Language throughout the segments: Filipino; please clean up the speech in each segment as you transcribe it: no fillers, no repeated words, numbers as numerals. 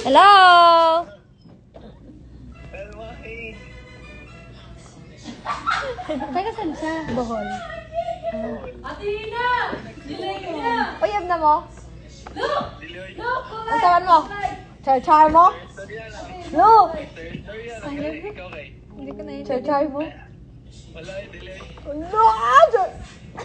Hello! Taga saan siya? Bohol. Ate Hina! Delay ka na! Uy, yab na mo? Look! Look! Ang tawan mo? Char-char mo? Look! Hindi ko na yun. Char-char mo? Wala yung delay. Ano?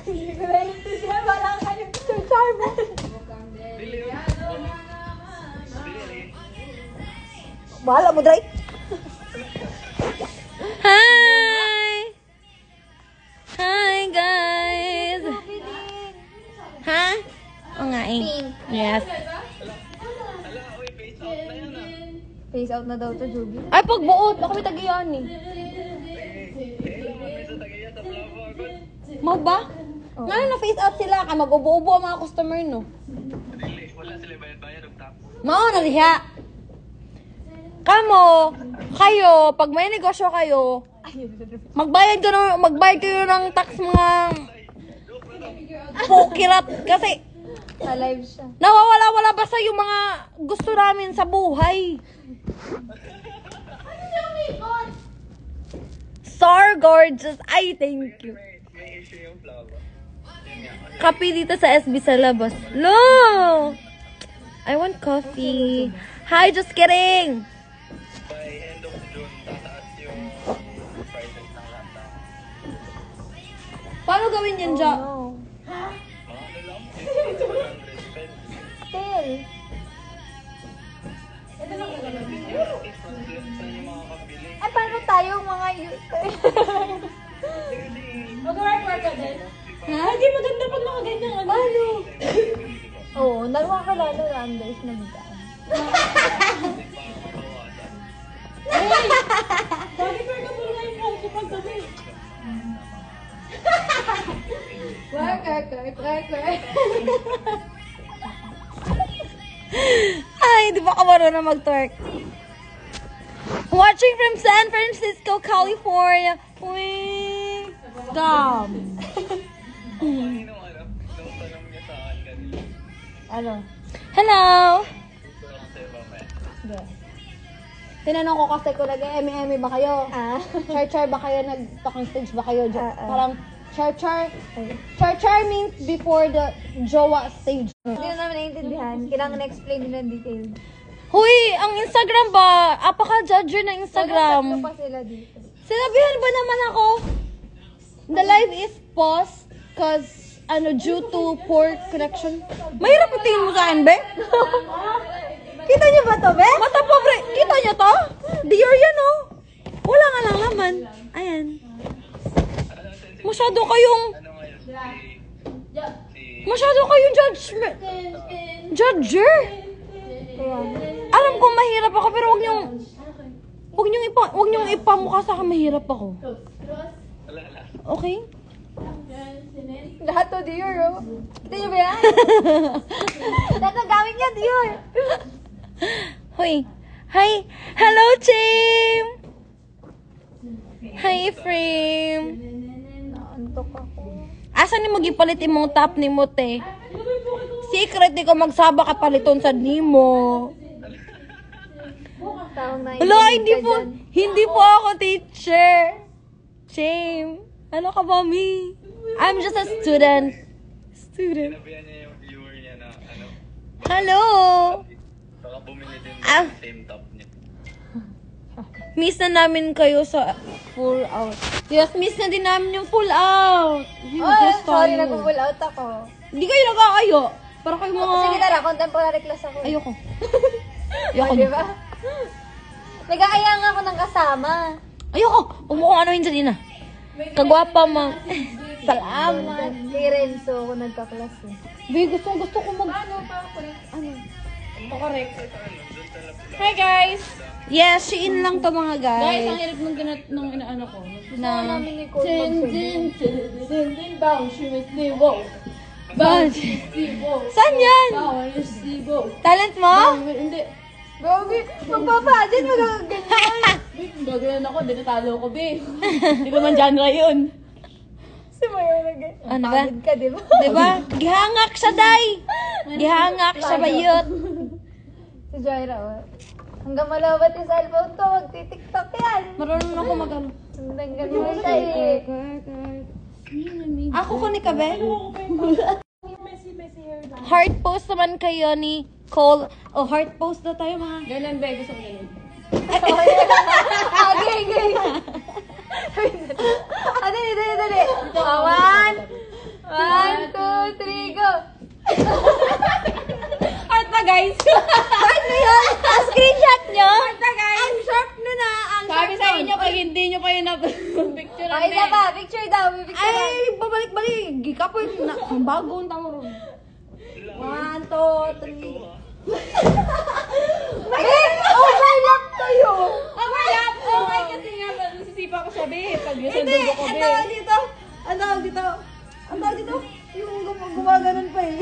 Hindi ko na yun. Wala ka yung char-char mo. Bahala mo, Dray. Hi! Hi, guys! Ha? Oo nga eh. Yes. Face out na daw to, Juby. Ay, pagbuot! Ako may tagiyan eh. Mau ba? Ngayon na face out sila ka mag-ubo-ubo ang mga customer no. Wala sila bayad-bayad ng tapo. Mao na diha. Kamo, kayo, pag may negosyo kayo, magbayad kayo ng tax mga pukirat kasi Alive siya. nawawala-wala basta yung mga gusto namin sa buhay. Sir Gorgeous, I thank you. May issue yung flower. Kape dito sa SB sa labas. Lo! I want coffee. Hi, just kidding. By end of June, tataas yung prices ng lahat. Paano gawin yan, Ja? No. Ano lang? 100 depends. Still. Saan yung mga kabili? Ay, paano tayo mga user? Mag-work ka din? Ha? Hindi maganda pag mga ganyan. Ano? Oo, nagwakalala na Anders na bigaan. Bakit work ka muna yung phone ko paggabi? Work. Ay, di ba ka marunong mag-twerk? Watching from San Francisco, California. Uy, scam. Nung tanong niya sa akin kanina. Ano? Hello. Gusto lang sa iba, may. Tinanong ko kasi kung nag-eme-eme ba kayo? Ah. Char-char ba kayo? Nag-talking stage ba kayo? Ah. Parang char-char means before the jowa stage. Hindi na namin naiintindihan. Kailangan na-explain din ng detail. Huy, ang Instagram ba? Apaka-judger ng Instagram. Tatlo pa sila dito. Sinabihan ba naman ako? The live is paused cause due to poor connection. Mahirap itingin mo sa akin, be? Kita niyo ba to, be? Mata pobre. Kita niyo to? Dior yan, oh. Wala nga lang laman. Ayan. Masyado kayong... Ano ngayon? Masyado kayong judger. Alam ko mahirap ako pero wag niyong ipamukha sa akin mahirap ako. Wala. Okay? Lahat to Dior, oh. Kita niyo ba yan? Lahat ng gamit niya, Dior. Hoy. Hi. Hello, Chim. Hi, Frame. Naantok ako. Asan ni magipalit imong top ni mo, te? Secret di ko magsaba ka paliton sa nimo. Taong na Wala, hindi po ako teacher. Shame. Ano ka ba, me? I'm just a student. Sinabihan niya yung viewer niya na ano. Hello. Baka bumili din Ah. ng same top niya. Miss na namin kayo sa full out. Yes, miss na din namin yung full out. Oh, sorry, nag-pull out ako. Hindi kayo nag-aayo. Para kayo mga... Sige tara, contemporary class ako. Ayoko. Oh, di ba? Nag-aaya nga ako ng kasama. Ayoko. Huwag mo kung ano yun dyan, kagwapa mo. Salamat. Kay Renzo ako nagka-class eh. Babe, gusto ko mag... Hi guys! Yes, Shein lang to mga Guys, ang guys. hirap nung inaano ko. Na... Namin ni Cole Din, bang, shimisibo. Bang. Shimisibo. Saan yan? Bang, shimisibo. Talent mo? Hindi. Gogi, magpapadyan, magaganyan. Gagawin ako, di natalo ko, be. Hindi naman genre yun. Si Mayo lagi. Ano ba? Pagod ka, di ba? Diba? Gihangak siya, day. Gihangak siya bayot. Si Jaira, oh. Hanggang malawat yung cellphone ko, magti-tiktok yan. Marunong ako mag-ano. Hanggang ganyan siya eh. Ako ko ni Kabe. Heart post naman kayo ni Cole. Oh, heart post na tayo mga. Ganun, be. Gusto ko ganun. Okay, okay. Dali. One, two, three, go. Heart na guys. Heart na yun. Screenshot nyo. Heart na guys. Ang sharp na na. Sabi sa inyo, pag hindi nyo kayo na-picture Okay, isa pa. Picture daw. Picture daw. Ay, babalik-balik. Gikapoy na. Ang bagong tamo ron. 1, 2, 3. Overlap tayo. Overlap! Okay, kasi nga, nasisipa ko siya, be. Pag yung Hindi, sandugo ko, ang be. tawag dito. Ang tawag dito. Ang tawag dito. Yung gumaganon pa eh.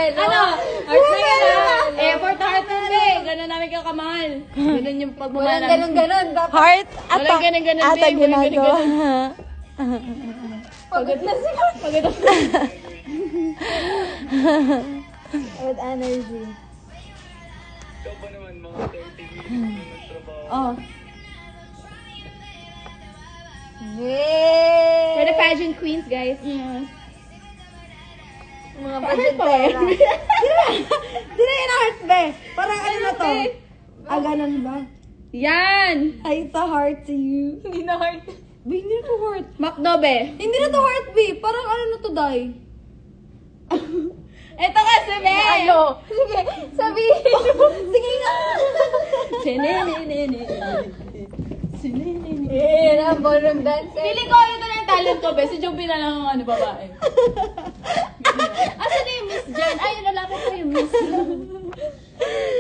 Ano? Heart na yun. Effort na heart na, be. Ganun namin kakamahal. Ganun yung pagmamahal. Walang ganun. Heart at Walang ganun-ganun, at babe. Walang ginagawa. Pagod na siya. Pagod na. With energy. Ikaw ba naman mga 30 minutes na nagtrabaho? Oh. Yay! For the pageant queens, guys. Mga pageantera. Di na yun heart, be. Parang ano na to? Ah, ganun ba? Yan! Ay, it's a heart to you. Hindi na heart. Be, hindi na to heart. Makdo, be. Hindi na to heart, be. Parang ano na to, Day. Ito kasi, be. Ano? Sige, sabihin mo. Sige nga. Eh, ang ballroom dance. Pili ko, ito na yung talent ko, be. Si Joby na lang ang ano, babae. Asan na yung Miss Jen? Ay, yung lalaki ko yung Miss.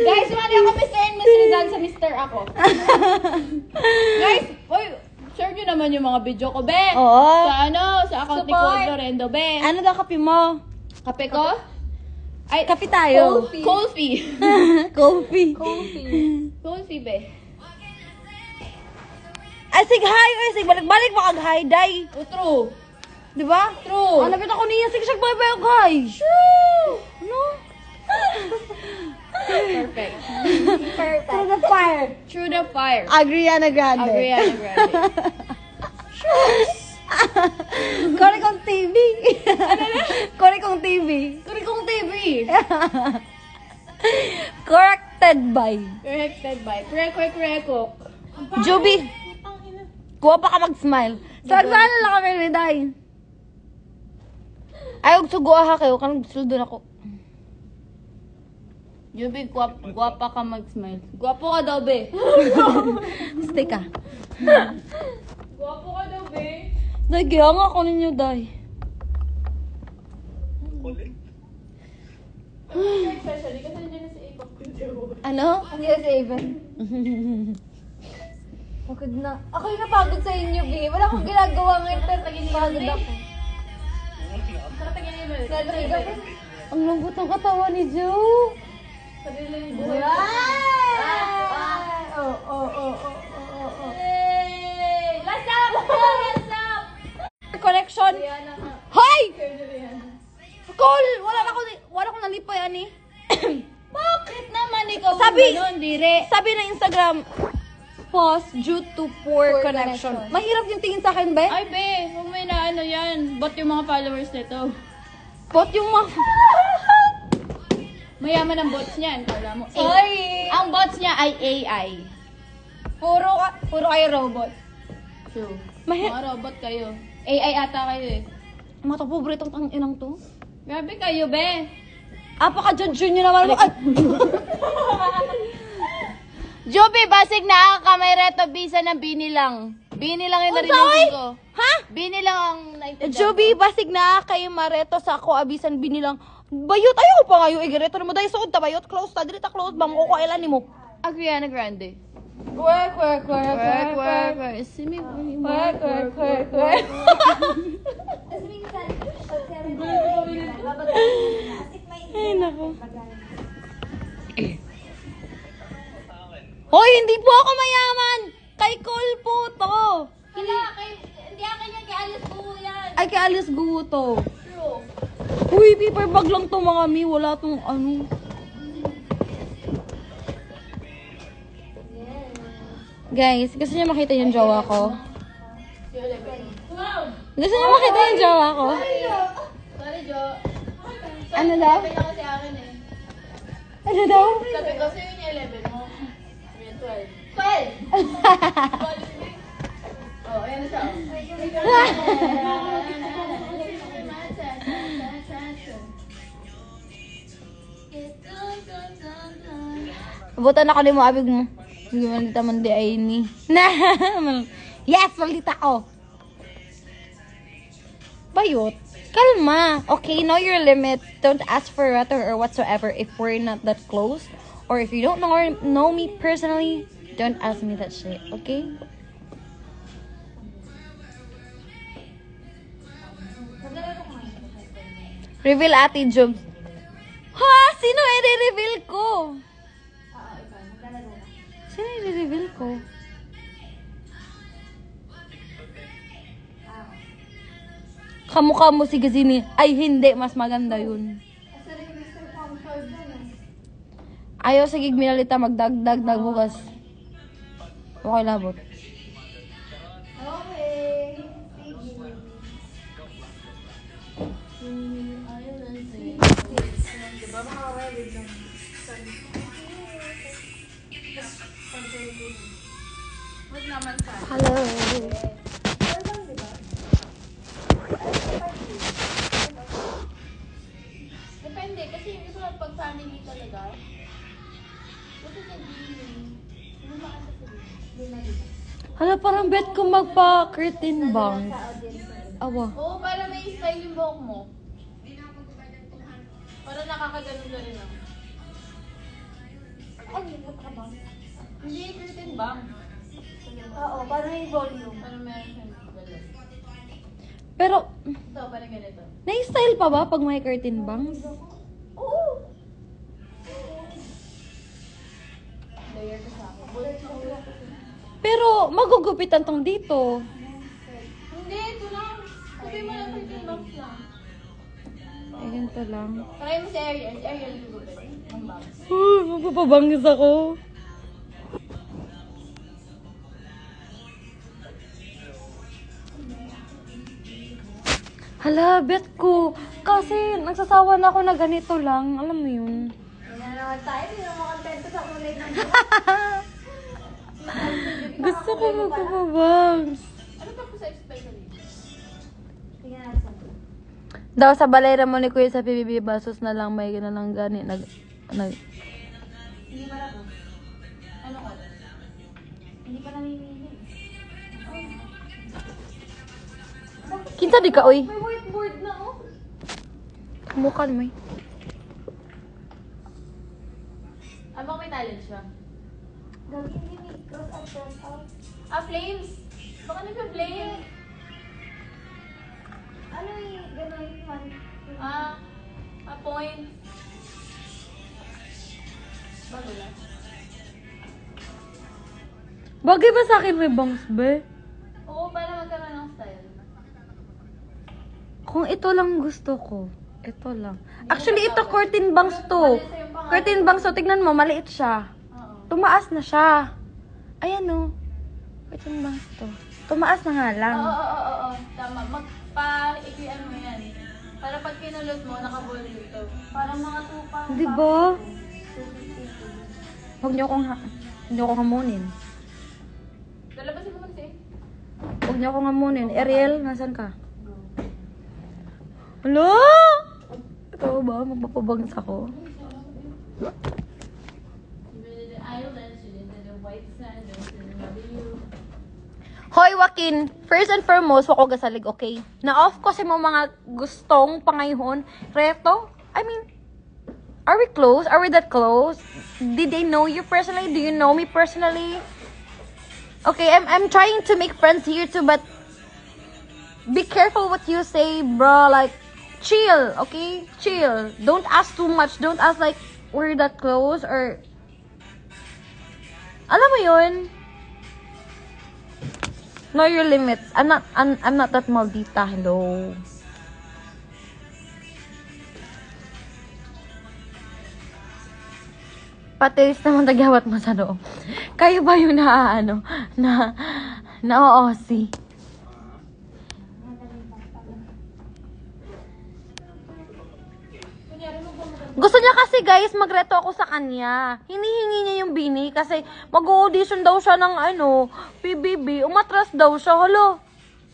Guys, sumali ako Mr. and Miss Rizal sa Mr. ako. Guys, oy, share nyo naman yung mga video ko, be. Oo. Sa ano, sa account ni Support. Cold Lorendo, be. Ano daw kape mo? Kape ko? Ay, Kape tayo. Coffee. Coffee. Coffee, be. Ay, sig hi. Ay, sig balik-balik. Makag-hi, Day. Oh, true. Di ba? True. Ang lapit ako niya. Sige, siya bye-bye, guys. Ano? Perfect. Perfect. Through the fire. Through the fire. Agriana Grande. Ariana Grande. Kore kong TV. Kore kong TV. Kuri kong TV. Corrected by. Corrected by Krekok. Joby. Kuha pa ka mag-smile. Saan lang kami ni Day. Ayog sugo ha kayo. Kanang suldo na ko. Jubi, guwapa ka mag-smile. Guwapo ka daw, be. Stay ka. Guwapo ka daw, be. Day, kaya nga ako ninyo, Day. Kulit. Especially kasi nandiyan na si Apok. Ano? Ang yes, Even. Pagod na. Ako yung napagod sa inyo, B. Wala akong ginagawa ngayon, pero pagod ako. Naligaw ko. Ang lambot ng katawan ni Joe. Oh. Last up! Connection. Hoy! Cole! Wala ko nalipay, ani. Bakit naman ikaw Sabi- ganun, dire? Sabi ng Instagram, pause due to poor Poor connection. connection. Mahirap yung tingin sa akin, be. Ay, be, huwag may na ano yan. Bot yung mga followers nito. Pot yung mga... Mayaman ang bots niyan, kala mo. Sorry! Ang bots niya ay AI. Puro kayo robot. True. Mahi- Mga robot kayo. AI ata kayo eh. Mga paboritong tang-inang to. Grabe kayo, be. Apaka-judge nyo naman. Ay! Joby, basig na kamay reto bisa na bini lang. Bini lang yung narinig ko. Ha? Bini lang ang naintindihan ko. Joby, basig na kayo mareto sa ako abisan binilang. Bayot, ayaw pa ngayon. Igareto na mo dahil suod ta bayot. Close ta. Dili ta close ba? Makukailan ni mo. Ariana Grande. Work. Simi, Work. Ay, nako. Hoy, hindi po ako mayaman. Kay Cole po to. Wala, hindi akin yan, kay Alice Buho yan. Ay, kay Alice Guto. True. Uy, paper bag lang to mga mi. Wala tong ano. Guys, gusto niyo makita yung jowa ko? Gusto niyo makita yung jowa ko? Sorry, Jo. Ano daw? Sabi na kasi akin eh. Ano daw? Sabi ko, sa'yo niya 11 mo. Sabi niya 12. 12! Oh, ayan na siya. Abutan ako ni mo, abig mo. Hindi maldita man di ay ni. Yes, maldita ko. Bayot. Kalma. Okay, know your limit. Don't ask for what or whatsoever if we're not that close. Or if you don't know me personally, don't ask me that shit. Okay? Reveal Ate Jobs. Ha? Sino i-reveal ko? Sino i-reveal ko? Kamukha mo si Gazini. Ay, hindi. Mas maganda yun. Ayaw sa gigminalita magdagdag na bukas. Okay, labot. Hello. Depende, kasi yung iba pag family talaga. Kasi Hala, parang bet ko magpa-curtain bangs. Awa. Oo, para may style yung buhok mo. Para nakakaganon ka rin ah. Hindi, curtain bang. Oo, parang may volume. Para meron siyang galaw. Pero, Ito, parang ganito. na-style pa ba pag may curtain bangs? Oo. Layer ka sa akin. Bullet na ulo. Pero, magugupitan tong dito. Hindi, ito lang. Sabi mo lang curtain bangs lang. Eh, ganito lang. Try mo si Ariel. Si Ariel yung gupit. Ang bangs. Magpapabangis ako. Hala, bet ko. Kasi, nagsasawa na ako na ganito lang. Alam mo yun. Hindi na naman tayo. Hindi na makakontento sa kulay ng Gusto ko magpapabangs. Ano pa po sa especially? Tingnan natin. Daw sa balera mo ni Kuya sa PBB Basos na lang may ginalang gani. Hindi pa na po. Ano ko? Hindi pa namimili. Kinsa di ka, oy? May whiteboard na, oh. Mukan mo, Ano may talent siya? Gawin din may cross out, cross out. Ah, flames! Baka nagka-flame. Ano yung gano'n man? Ah, point. Bago lang. Bagay ba sa akin may bangs, be? Oo, para magkaroon ng style. Kung ito lang gusto ko. Ito lang. Actually, ito curtain bangs to. Curtain bangs to. Tignan mo, maliit siya. Oo. Tumaas na siya. Ayan o. Curtain bangs to. Tumaas na nga lang. Oo. Tama. Magpa-ikian mo yan. Para pag kinulot mo, nakabulot ito. Parang mga tupa. Di ba? Huwag niyo akong hamunin. Dalabasin mo kasi. Huwag niyo akong hamunin. Ariel, nasan ka? Hello? Ito ba? Magpapabangs ako. Hoy, Joaquin! First and foremost, wako gasalig, okay? Na-off ko sa mga gustong pangayhon. Reto? I mean, are we close? Are we that close? Did they know you personally? Do you know me personally? Okay, I'm trying to make friends here too, but be careful what you say, bro. Like, chill, okay? Chill. Don't ask too much. Don't ask like, we're that close or... Alam mo yun? Know your limits. I'm not that maldita. Hello. Patilis naman tagyawat mo sa loob. Kayo ba yung na-OC? Gusto niya kasi guys, magreto ako sa kanya. Hinihingi niya yung bini kasi mag-audition daw siya ng PBB. Umatras daw siya. Hala,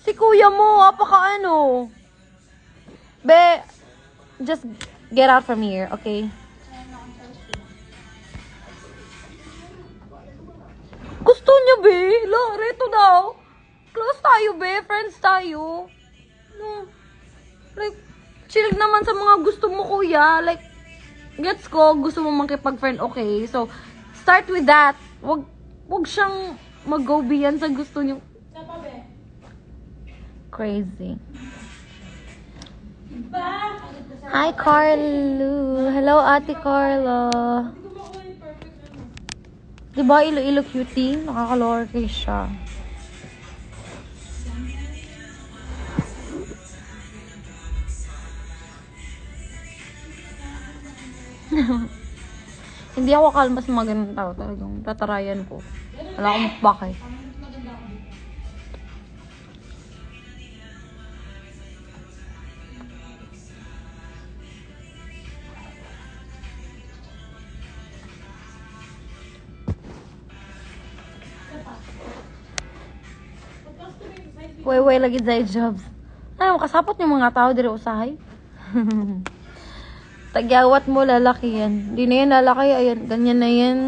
si kuya mo, apaka Be, just get out from here, okay? Gusto niya, be. La, reto daw. Close tayo, be. Friends tayo. No. Like, chill naman sa mga gusto mo, kuya. Like, gets ko, gusto mo makipag-friend, okay. So, start with that. Wag siyang mag-go beyond sa gusto niyo. Crazy. Hi, Carlo. Hello, Ate Carla. Diba, Iloilo cutie? Nakaka-lowercase siya. Hindi ako kalma sa mga ganun tao. Talagang tatarayan ko. Wala akong bakay. Way lagi sa jobs. Ano, kasapot yung mga tao dire usahay. Tagyawat mo, lalaki yan. Di na yan lalaki, ayan, ganyan na yan.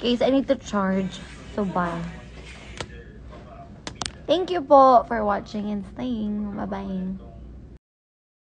Case, I need to charge. So, bye. Thank you po for watching and staying. Bye-bye.